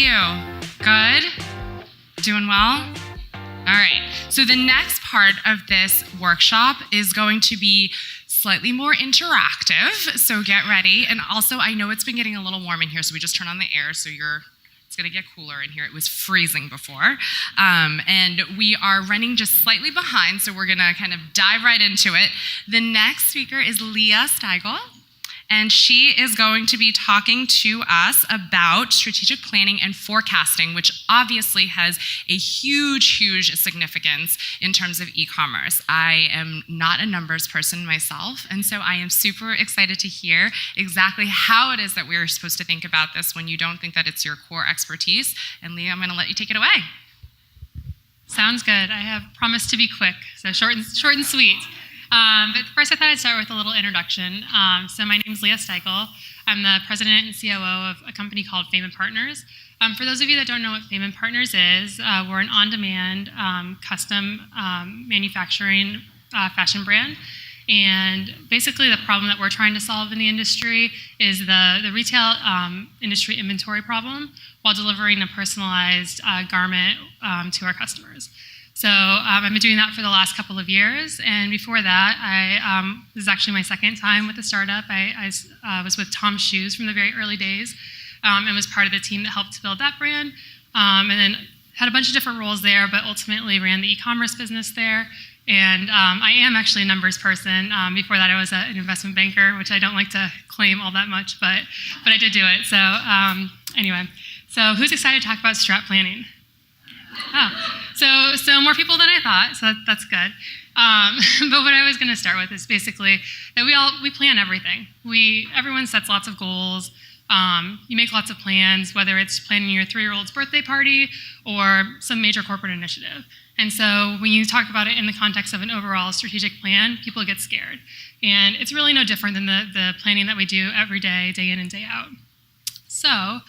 you? Good? Doing well? All right, so the next part of this workshop is going to be slightly more interactive, so get ready. And also, I know it's been getting a little warm in here, so we just turned on the air, so it's gonna get cooler in here. It was freezing before. And we are running just slightly behind, so we're gonna kind of dive right into it. The next speaker is Leah Stigile, and she is going to be talking to us about strategic planning and forecasting, which obviously has a huge, huge significance in terms of e-commerce. I am not a numbers person myself, and so I am super excited to hear exactly how it is that we're supposed to think about this when you don't think that it's your core expertise. And Leah, I'm gonna let you take it away. Sounds good. I have promised to be quick, so short and sweet. But first, I thought I'd start with a little introduction. So my name is Leah Stigile. I'm the president and COO of a company called Fame & Partners. For those of you that don't know what Fame & Partners is, we're an on-demand, custom manufacturing fashion brand. And basically, the problem that we're trying to solve in the industry is the retail industry inventory problem while delivering a personalized garment to our customers. So I've been doing that for the last couple of years, and before that, this is actually my second time with the startup. I was with Tom's Shoes from the very early days, and was part of the team that helped to build that brand, and then had a bunch of different roles there, but ultimately ran the e-commerce business there. And I am actually a numbers person. Before that, I was an investment banker, which I don't like to claim all that much, but I did do it. So anyway, so who's excited to talk about strat planning? Oh, so more people than I thought, so that's good. But what I was going to start with is basically that we plan everything. Everyone sets lots of goals. You make lots of plans, whether it's planning your 3-year-old's birthday party or some major corporate initiative. And so when you talk about it in the context of an overall strategic plan, people get scared. And it's really no different than the planning that we do every day, day in and day out. So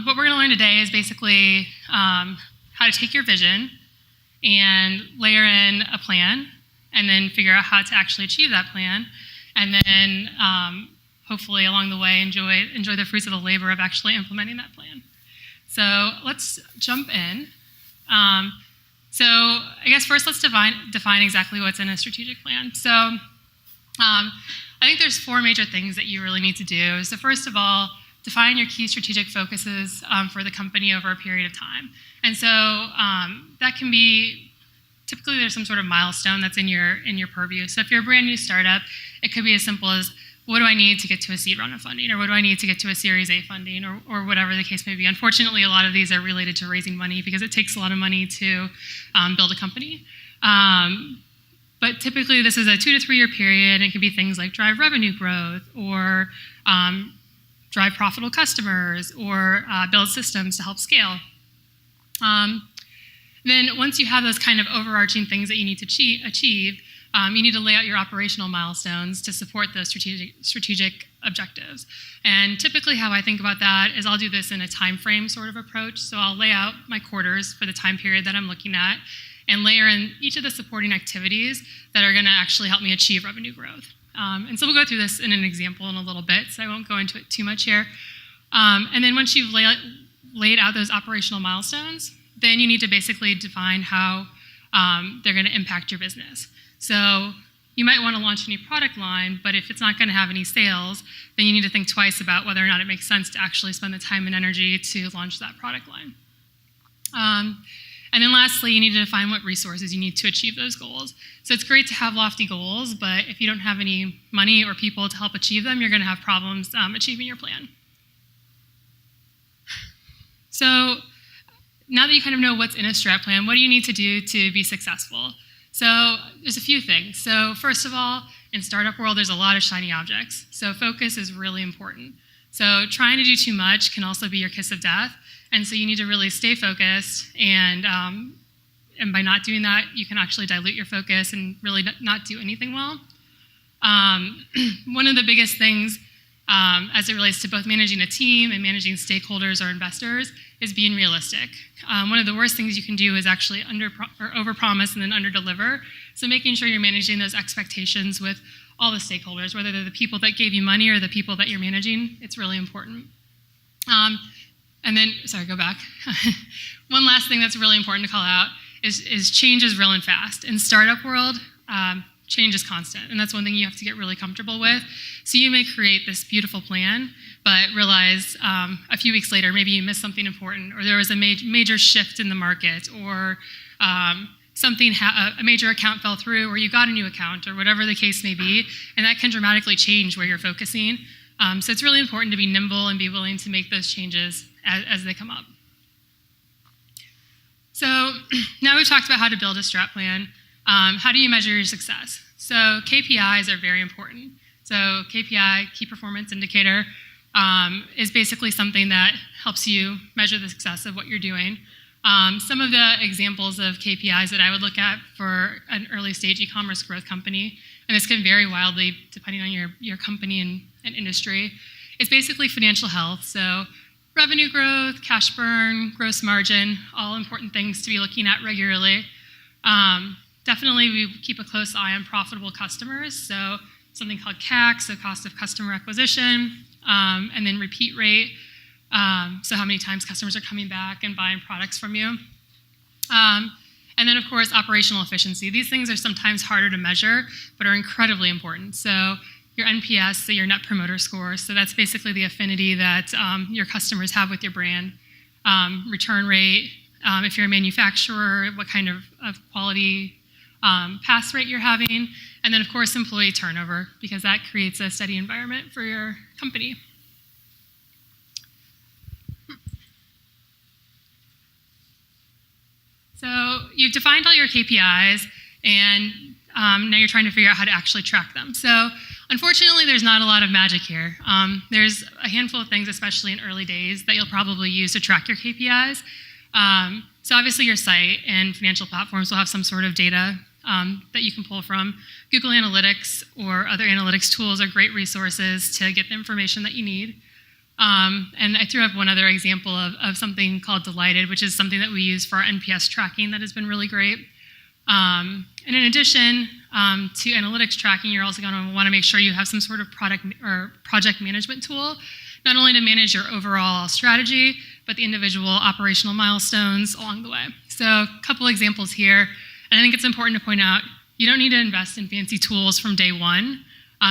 what we're going to learn today is basically how to take your vision and layer in a plan, and then figure out how to actually achieve that plan, and then hopefully along the way enjoy the fruits of the labor of actually implementing that plan. So let's jump in. So I guess first let's define exactly what's in a strategic plan. So I think there's 4 major things that you really need to do. So first of all, define your key strategic focuses for the company over a period of time. And so that can be, typically there's some sort of milestone that's in your purview. So if you're a brand new startup, it could be as simple as, what do I need to get to a seed round of funding? Or what do I need to get to a Series A funding? Or whatever the case may be. Unfortunately, a lot of these are related to raising money because it takes a lot of money to build a company. But typically this is a 2 to 3 year period. It could be things like drive revenue growth, or drive profitable customers, or build systems to help scale. Then once you have those kind of overarching things that you need to achieve, you need to lay out your operational milestones to support those strategic objectives. And typically how I think about that is I'll do this in a time frame sort of approach. So I'll lay out my quarters for the time period that I'm looking at, and layer in each of the supporting activities that are going to actually help me achieve revenue growth. And so we'll go through this in an example in a little bit, so I won't go into it too much here. And then once you've laid out those operational milestones, then you need to basically define how they're going to impact your business. So you might want to launch a new product line, but if it's not going to have any sales, then you need to think twice about whether or not it makes sense to actually spend the time and energy to launch that product line. And then lastly, you need to define what resources you need to achieve those goals. So it's great to have lofty goals, but if you don't have any money or people to help achieve them, you're going to have problems achieving your plan. So now that you kind of know what's in a strat plan, what do you need to do to be successful? So there's a few things. So first of all, in startup world, there's a lot of shiny objects. So focus is really important. So trying to do too much can also be your kiss of death. And so you need to really stay focused, and by not doing that, you can actually dilute your focus and really not do anything well. One of the biggest things as it relates to both managing a team and managing stakeholders or investors is being realistic. One of the worst things you can do is actually overpromise and then underdeliver. So making sure you're managing those expectations with all the stakeholders, whether they're the people that gave you money or the people that you're managing, it's really important. And then, sorry, go back. One last thing that's really important to call out is change is real and fast. In startup world, change is constant, and that's one thing you have to get really comfortable with. So you may create this beautiful plan, but realize a few weeks later, maybe you missed something important, or there was a major shift in the market, or a major account fell through, or you got a new account, or whatever the case may be, and that can dramatically change where you're focusing. So it's really important to be nimble and be willing to make those changes as they come up. So now we've talked about how to build a strat plan. How do you measure your success? So KPIs are very important. So KPI, key performance indicator, is basically something that helps you measure the success of what you're doing. Some of the examples of KPIs that I would look at for an early stage e-commerce growth company, and this can vary wildly depending on your company and industry, is basically financial health. So revenue growth, cash burn, gross margin, all important things to be looking at regularly. Definitely we keep a close eye on profitable customers. So something called CAC, so cost of customer acquisition, and then repeat rate. So how many times customers are coming back and buying products from you. And then, of course, operational efficiency. These things are sometimes harder to measure, but are incredibly important. So your NPS, so your Net Promoter Score, so that's basically the affinity that your customers have with your brand. Return rate, if you're a manufacturer, what kind of quality pass rate you're having. And then, of course, employee turnover, because that creates a steady environment for your company. So you've defined all your KPIs, and now you're trying to figure out how to actually track them. So unfortunately, there's not a lot of magic here. There's a handful of things, especially in early days, that you'll probably use to track your KPIs. So obviously your site and financial platforms will have some sort of data that you can pull from. Google Analytics or other analytics tools are great resources to get the information that you need. And I threw up one other example of something called Delighted, which is something that we use for our NPS tracking that has been really great. And in addition to analytics tracking, you're also going to want to make sure you have some sort of product or project management tool, not only to manage your overall strategy, but the individual operational milestones along the way. So a couple examples here. And I think it's important to point out, you don't need to invest in fancy tools from day one.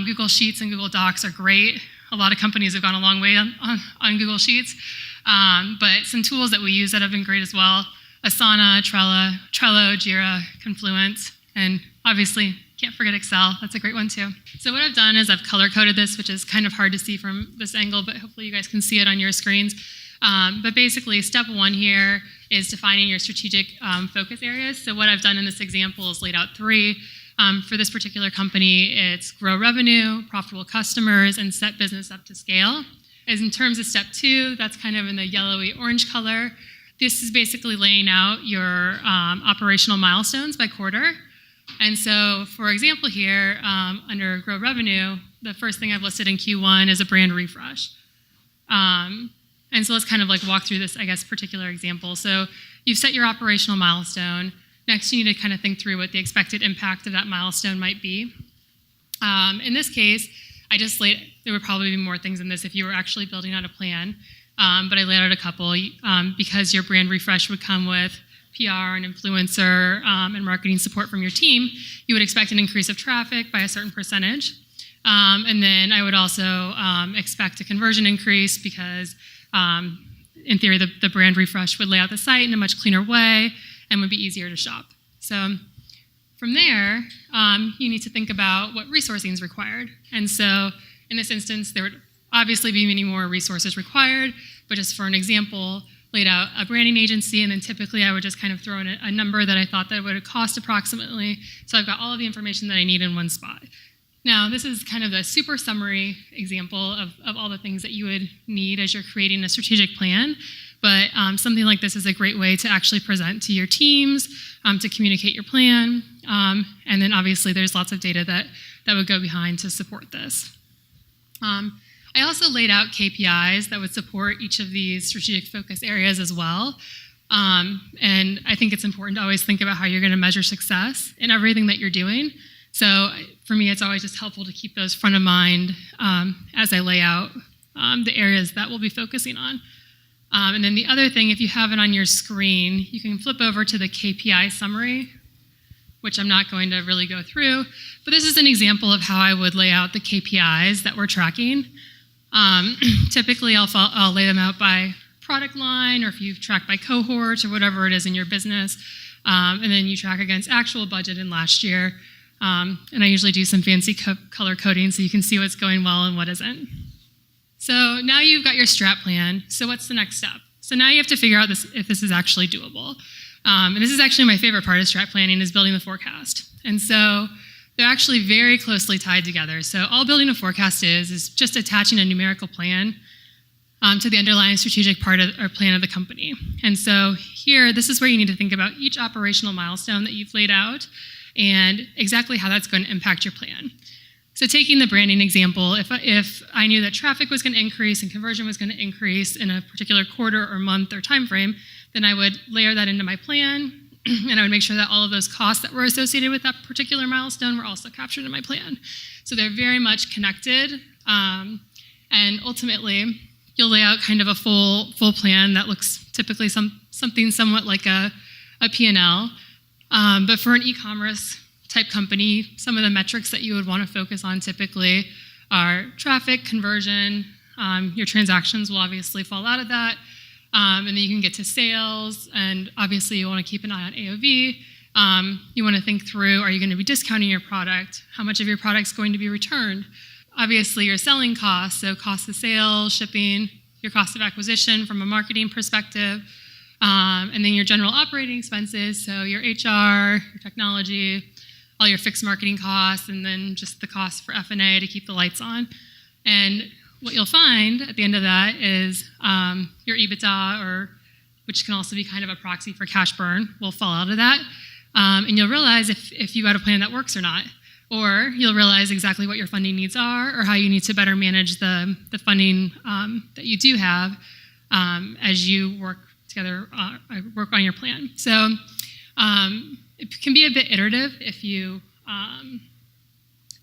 Google Sheets and Google Docs are great. A lot of companies have gone a long way on Google Sheets. But some tools that we use that have been great as well: Asana, Trello, Jira, Confluence, and obviously can't forget Excel. That's a great one too. So what I've done is I've color-coded this, which is kind of hard to see from this angle, but hopefully you guys can see it on your screens. But basically, step one here is defining your strategic focus areas. So what I've done in this example is laid out 3. For this particular company, it's grow revenue, profitable customers, and set business up to scale. As in terms of step 2, that's kind of in the yellowy orange color. This is basically laying out your operational milestones by quarter. And so, for example here, under grow revenue, the first thing I've listed in Q1 is a brand refresh. And so let's kind of like walk through this, I guess, particular example. So you've set your operational milestone. Next, you need to kind of think through what the expected impact of that milestone might be. In this case, there would probably be more things in this if you were actually building out a plan, but I laid out a couple because your brand refresh would come with PR and influencer and marketing support from your team. You would expect an increase of traffic by a certain percentage. And then I would also expect a conversion increase because in theory, the brand refresh would lay out the site in a much cleaner way and would be easier to shop. So from there, you need to think about what resourcing is required. And so in this instance, there would obviously be many more resources required, but just for an example, laid out a branding agency, and then typically I would just kind of throw in a number that I thought that would cost approximately. So I've got all of the information that I need in one spot. Now, this is kind of the super summary example of all the things that you would need as you're creating a strategic plan. But something like this is a great way to actually present to your teams, to communicate your plan. And then obviously there's lots of data that would go behind to support this. I also laid out KPIs that would support each of these strategic focus areas as well. And I think it's important to always think about how you're going to measure success in everything that you're doing. So for me, it's always just helpful to keep those front of mind as I lay out the areas that we'll be focusing on. And then the other thing, if you have it on your screen, you can flip over to the Kpi Summary, which I'm not going to really go through. But this is an example of how I would lay out the KPIs that we're tracking. Typically, I'll lay them out by product line, or if you track by cohort or whatever it is in your business. And then you track against actual budget in last year. And I usually do some fancy color coding so you can see what's going well and what isn't. So now you've got your strat plan. So what's the next step? So now you have to figure out if this is actually doable. And this is actually my favorite part of strat planning, is building the forecast. And so they're actually very closely tied together. So all building a forecast is just attaching a numerical plan to the underlying strategic part of or plan of the company. And so here, this is where you need to think about each operational milestone that you've laid out and exactly how that's going to impact your plan. So taking the branding example, if I knew that traffic was going to increase and conversion was going to increase in a particular quarter or month or time frame, then I would layer that into my plan, and I would make sure that all of those costs that were associated with that particular milestone were also captured in my plan. So they're very much connected, and ultimately, you'll lay out kind of a full plan that looks typically something somewhat like a P&L. But for an e-commerce type company, some of the metrics that you would want to focus on typically are traffic, conversion. Your transactions will obviously fall out of that. And then you can get to sales, and obviously you want to keep an eye on AOV. You want to think through, are you going to be discounting your product? How much of your product's going to be returned? Obviously, your selling costs, so cost of sales, shipping, your cost of acquisition from a marketing perspective, and then your general operating expenses, so your HR, your technology, all your fixed marketing costs, and then just the cost for F&A to keep the lights on. And what you'll find at the end of that is your EBITDA, which can also be kind of a proxy for cash burn, will fall out of that. And you'll realize if you got a plan that works or not. Or you'll realize exactly what your funding needs are, or how you need to better manage the funding that you do have as you work together, work on your plan. So it can be a bit iterative if you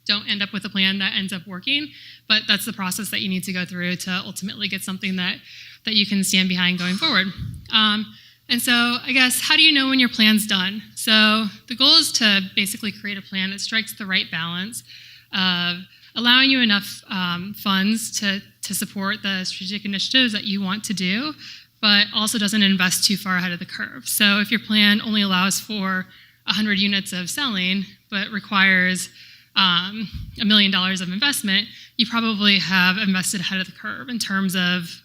don't end up with a plan that ends up working, but that's the process that you need to go through to ultimately get something that you can stand behind going forward. And so I guess, how do you know when your plan's done? So the goal is to basically create a plan that strikes the right balance of allowing you enough funds to support the strategic initiatives that you want to do, but also doesn't invest too far ahead of the curve. So if your plan only allows for 100 units of selling, but requires $1 million of investment, you probably have invested ahead of the curve in terms of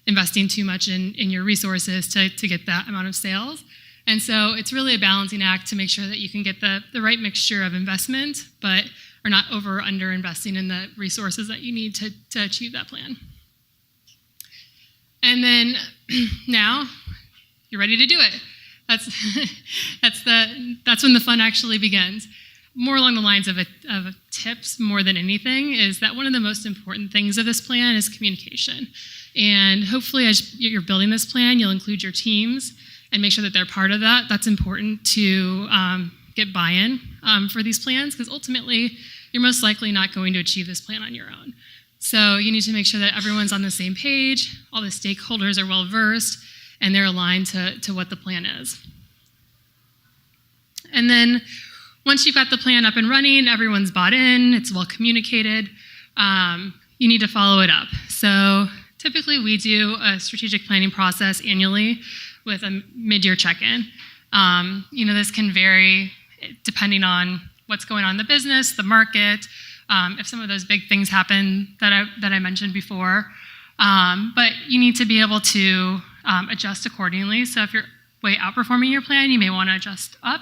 investing too much in your resources to get that amount of sales. And so it's really a balancing act to make sure that you can get the right mixture of investment, but are not over or under investing in the resources that you need to achieve that plan. And then now you're ready to do it. That's when the fun actually begins. More along the lines of tips more than anything is that one of the most important things of this plan is communication. And hopefully as you're building this plan, you'll include your teams and make sure that they're part of that. That's important to get buy-in for these plans, because ultimately you're most likely not going to achieve this plan on your own. So you need to make sure that everyone's on the same page, all the stakeholders are well-versed, and they're aligned to what the plan is. And then once you've got the plan up and running, everyone's bought in, it's well communicated, you need to follow it up. So typically we do a strategic planning process annually with a mid-year check-in. This can vary depending on what's going on in the business, the market, if some of those big things happen that I mentioned before. But you need to be able to adjust accordingly. So if you're way outperforming your plan, you may want to adjust up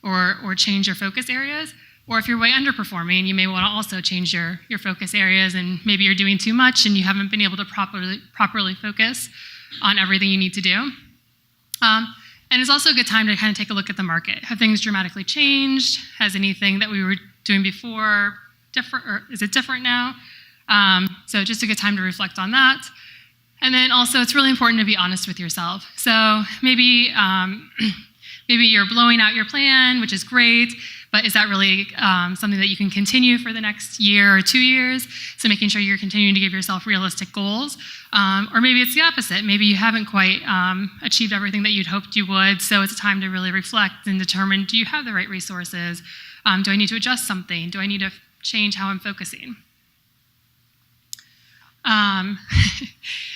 or change your focus areas. Or if you're way underperforming, you may want to also change your focus areas, and maybe you're doing too much and you haven't been able to properly focus on everything you need to do. And it's also a good time to kind of take a look at the market. Have things dramatically changed? Has anything that we were doing before different, or is it different now? So just a good time to reflect on that. And then also it's really important to be honest with yourself. So maybe you're blowing out your plan, which is great, but is that really something that you can continue for the next year or 2 years? So making sure you're continuing to give yourself realistic goals. Or maybe it's the opposite. Maybe you haven't quite achieved everything that you'd hoped you would, so it's time to really reflect and determine, do you have the right resources? Do I need to adjust something? Do I need to change how I'm focusing? And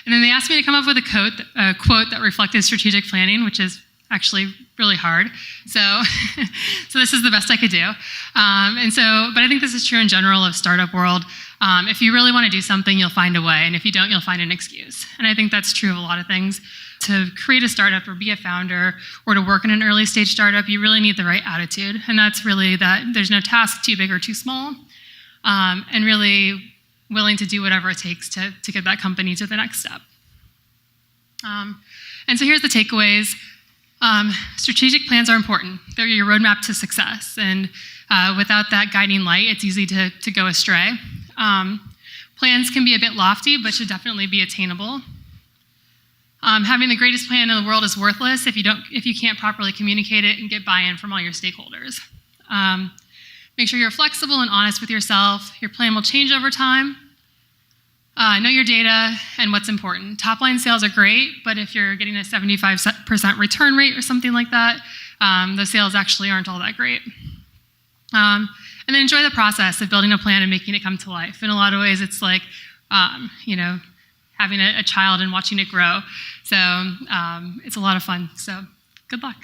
then they asked me to come up with a quote that reflected strategic planning, which is actually really hard. So, so this is the best I could do. But I think this is true in general of startup world. If you really want to do something, you'll find a way, and if you don't, you'll find an excuse. And I think that's true of a lot of things. To create a startup or be a founder or to work in an early stage startup, you really need the right attitude. And that's really that there's no task too big or too small, and really willing to do whatever it takes to get that company to the next step. And so here's the takeaways. Strategic plans are important. They're your roadmap to success. And without that guiding light, it's easy to go astray. Plans can be a bit lofty, but should definitely be attainable. Having the greatest plan in the world is worthless if you can't properly communicate it and get buy-in from all your stakeholders. Make sure you're flexible and honest with yourself. Your plan will change over time. Know your data and what's important. Top-line sales are great, but if you're getting a 75% return rate or something like that, the sales actually aren't all that great. And then enjoy the process of building a plan and making it come to life. In a lot of ways, it's like, having a child and watching it grow. So it's a lot of fun. So good luck.